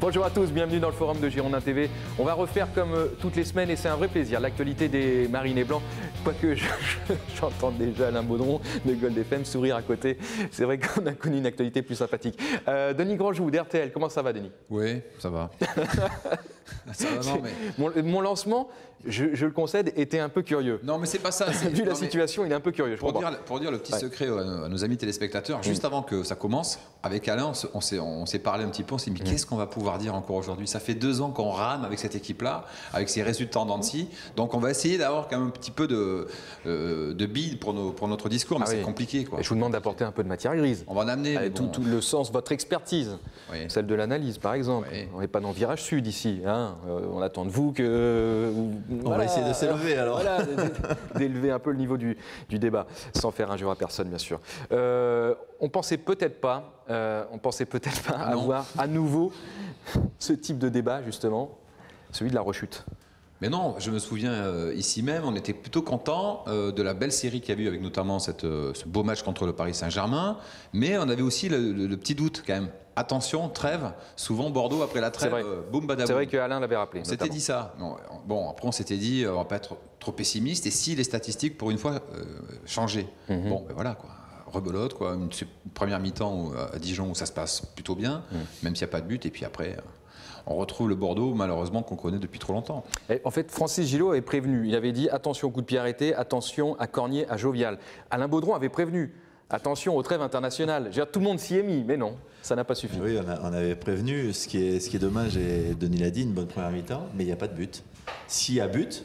Bonjour à tous, bienvenue dans le forum de Girondin TV. On va refaire comme toutes les semaines et c'est un vrai plaisir l'actualité des Marinés Blancs. Quoique j'entends déjà Alain Baudron de Gold FM sourire à côté. C'est vrai qu'on a connu une actualité plus sympathique. Denis Grandjou d'RTL, comment ça va Denis? Oui, ça va. Ça va, non, mais... mon lancement, je le concède, était un peu curieux. Non, mais c'est pas ça. Vu la situation, il est un peu curieux. Pour dire le petit secret à nos amis téléspectateurs, juste avant que ça commence, avec Alain, on s'est parlé un petit peu, on s'est dit, mais qu'est-ce qu'on va pouvoir dire encore aujourd'hui? Ça fait 2 ans qu'on rame avec cette équipe-là, avec ses résultats en dents de scie. Donc on va essayer d'avoir quand même un petit peu de billes pour notre discours, mais c'est compliqué, quoi. Et je vous demande d'apporter un peu de matière grise. On va en amener. Avec tout le sens, votre expertise, celle de l'analyse par exemple. On n'est pas dans le virage sud ici. Hein. On attend de vous que... On va essayer de s'élever alors. Voilà, d'élever un peu le niveau du débat, sans faire injure à personne bien sûr. On pensait peut-être pas avoir à nouveau ce type de débat justement, celui de la rechute. Mais non, je me souviens ici même, on était plutôt contents de la belle série qu'il y a eu avec notamment ce beau match contre le Paris Saint-Germain, mais on avait aussi le petit doute quand même. Attention, trêve, souvent Bordeaux après la trêve, boum badaboum. C'est vrai qu'Alain l'avait rappelé. On s'était dit ça. Bon, après on s'était dit, on va pas être trop pessimiste, et si les statistiques pour une fois changeaient. Bon, ben voilà quoi. Rebelote, quoi. Une première mi-temps à Dijon où ça se passe plutôt bien, même s'il n'y a pas de but, et puis après... on retrouve le Bordeaux, malheureusement, qu'on connaît depuis trop longtemps. Et en fait, Francis Gillot avait prévenu. Il avait dit attention au coup de pied arrêté, attention à Cornier, à Jovial. Alain Baudron avait prévenu attention aux trêves internationales. Tout le monde s'y est mis, mais non, ça n'a pas suffi. Oui, on avait prévenu. Ce qui est dommage, et Denis l'a dit, une bonne première mi-temps, mais il n'y a pas de but. S'il y a but,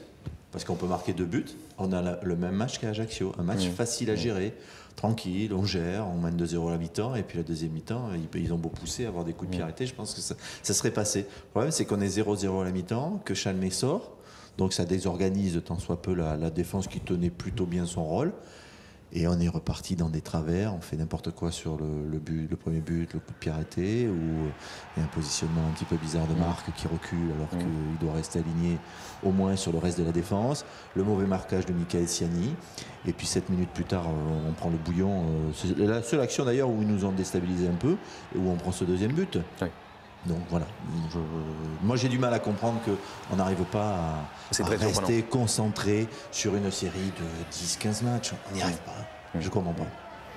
parce qu'on peut marquer 2 buts, on a le même match qu'à Ajaccio. Un match facile à gérer. Tranquille, on gère, on mène 2-0 à la mi-temps, et puis la deuxième mi-temps, ils ont beau pousser, avoir des coups de pied arrêtés, je pense que ça serait passé. Le problème, c'est qu'on est 0-0 à la mi-temps, que Chalmé sort, donc ça désorganise tant soit peu la défense qui tenait plutôt bien son rôle, et on est reparti dans des travers, on fait n'importe quoi sur le premier but, le coup de pied arrêté, ou il y a un positionnement un petit peu bizarre de Marc qui recule alors qu'il doit rester aligné au moins sur le reste de la défense, le mauvais marquage de Michael Siani, et puis 7 minutes plus tard on prend le bouillon, c'est la seule action d'ailleurs où ils nous ont déstabilisé un peu, et où on prend ce deuxième but. Donc voilà, moi j'ai du mal à comprendre qu'on n'arrive pas à rester concentré sur une série de 10-15 matchs. On n'y arrive pas, je ne comprends pas.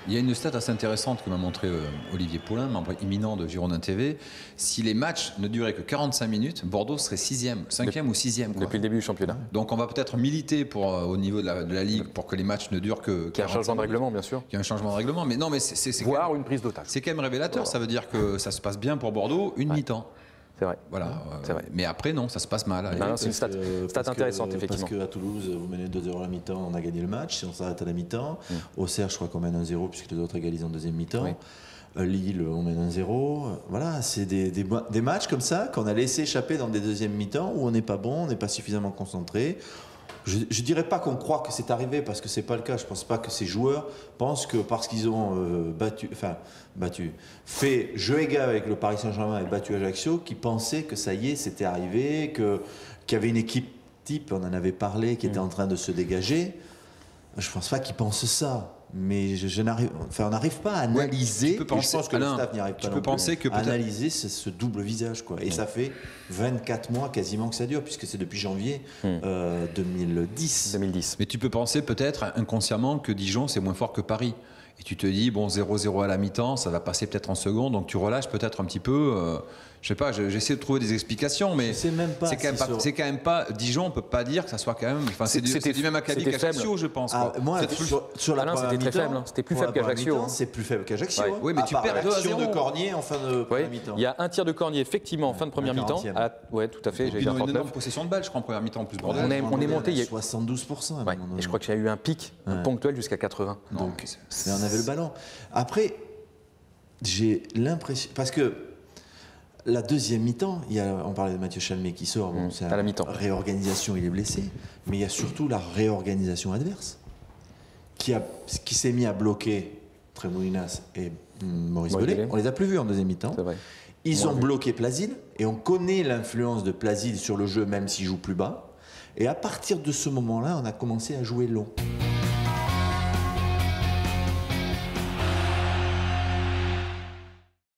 Il y a une stat assez intéressante que m'a montré Olivier Paulin, membre éminent de Girondin TV. Si les matchs ne duraient que 45 minutes, Bordeaux serait 6e, 5e ou 6e. Depuis le début du championnat. Donc on va peut-être militer au niveau de la Ligue pour que les matchs ne durent que 45 minutes. Qu'il y a un changement de règlement, bien sûr. Qu'il y a un changement de règlement, mais non, mais c'est voire une prise d'otage. C'est quand même révélateur, ça veut dire que ça se passe bien pour Bordeaux, une mi-temps. C'est vrai. Voilà. C'est vrai. Mais après, non, ça se passe mal. C'est une stat intéressante, effectivement. Parce qu'à Toulouse, vous menez 2-0 à la mi-temps, on a gagné le match. Si on s'arrête à la mi-temps, Auxerre, je crois qu'on mène 1-0 puisque les autres égalisent en deuxième mi-temps. Lille, on mène 1-0. Voilà, c'est des matchs comme ça qu'on a laissé échapper dans des deuxièmes mi-temps où on n'est pas bon, on n'est pas suffisamment concentré. Je ne dirais pas qu'on croit que c'est arrivé parce que ce n'est pas le cas. Je ne pense pas que ces joueurs pensent que parce qu'ils ont fait jeu égal avec le Paris Saint-Germain et battu Ajaccio, qu'ils pensaient que ça y est, c'était arrivé, qu'il y avait une équipe type, on en avait parlé, qui était en train de se dégager. Je ne pense pas qu'ils pensent ça. Mais on n'arrive pas à analyser. Je pense que le staff n'y arrive pas. Analyser ce double visage, quoi. Et ça fait 24 mois quasiment que ça dure, puisque c'est depuis janvier 2010. Mais tu peux penser peut-être inconsciemment que Dijon c'est moins fort que Paris. Et tu te dis, bon, 0-0 à la mi-temps, ça va passer peut-être en seconde, donc tu relâches peut-être un petit peu. Je sais pas, j'essaie de trouver des explications, mais c'est quand même pas. Dijon, on peut pas dire que ça soit quand même. Enfin, c'est du même acabit qu'Ajaccio, je pense. Moi, sur la première c'était très faible. C'était plus faible qu'Ajaccio. C'est plus faible qu'Ajaccio. Oui, mais tu perds 2-0 de Cornier en fin de première mi-temps. Il y a un tir de Cornier, effectivement, en fin de première mi-temps. Oui, tout à fait. J'ai eu une énorme possession de balle, je crois, en première mi-temps en plus. On est monté. Il y a 72%. Et je crois qu'il y a eu un pic ponctuel jusqu'à 80. Donc, mais on avait le ballon. Après, j'ai l'impression. Parce que la deuxième mi-temps, on parlait de Mathieu Chalmé qui sort, c'est à la mi-temps. Réorganisation, il est blessé, mais il y a surtout la réorganisation adverse qui s'est mis à bloquer Tremoulinas et Maurice Bellet. On les a plus vus en deuxième mi-temps. Ils ont bloqué Plaside et on connaît l'influence de Plaside sur le jeu même s'il joue plus bas. Et à partir de ce moment-là, on a commencé à jouer long.